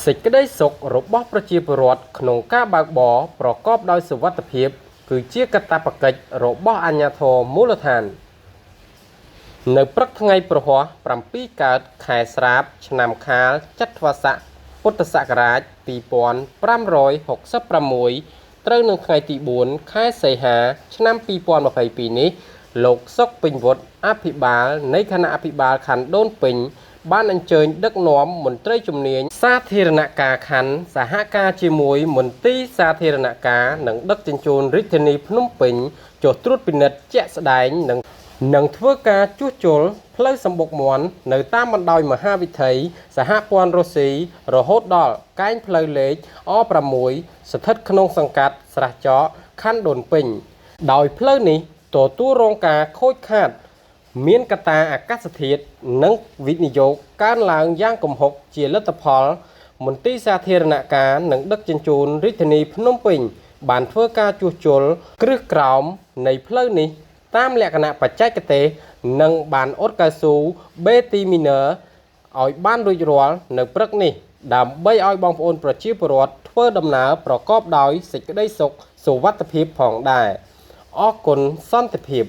សេចក្តីសុខរបស់ប្រជាពលរដ្ឋក្នុងការបើកបរប្រកបដោយសុវត្ថិភាពគឺជាកាតព្វកិច្ចរបស់អាជ្ញាធរមូលដ្ឋាននៅព្រឹកថ្ងៃប្រហ័ស7កើតខែស្រាបឆ្នាំខាលចត្វាស័កពុទ្ធសករាជ2566ត្រូវនឹងថ្ងៃទី4ខែសីហាឆ្នាំ2022នេះលោកសុកពេញវុឌ្ឍអភិបាលនៃគណៈអភិបាលខណ្ឌដូនពេញបានអញ្ជើញដឹកនាំមន្ត្រីជំនាញសាធារណការខណ្ឌសហការជាមួយមន្ទីរសាធារណការនិងដឹកជញ្ជូនរាជធានីភ្នំពេញចុះត្រួតពិនិត្យជាក់ស្ដែងនិងធ្វើការជួសជុលផ្លូវសម្បុកមាន់នៅតាមបណ្ដោយមហាវិថីសហព័ន្ធរុស្ស៊ីរហូតដល់កែងផ្លូវលេខអ6ស្ថិតក្នុងសង្កាត់ស្រះចកខណ្ឌដូនពេញដោយផ្លូវនេះទទួលរងការខូចខាតមានកត្តាអាកាសធាតុនិងវិនិយោគកើនឡើងយ៉ាងគំហុកជាលទ្ធផលមន្ទីរសាធារណការនិងដឹកជញ្ជូនរាជធានីភ្នំពេញបានធ្វើការជួសជុលគ្រឹះក្រោមនៃផ្លូវនេះតាមលក្ខណៈបច្ចេកទេសនិងបានអ៊ុតកៅស៊ូបេទីមីន័រឲ្យបានរួចរាល់នៅព្រឹកនេះដើម្បីឲ្យបងប្អូនប្រជាពលរដ្ឋធ្វើដំណើរប្រកបដោយសេចក្តីសុខសុវត្ថិភាពផងដែរអរគុណសន្តិភាព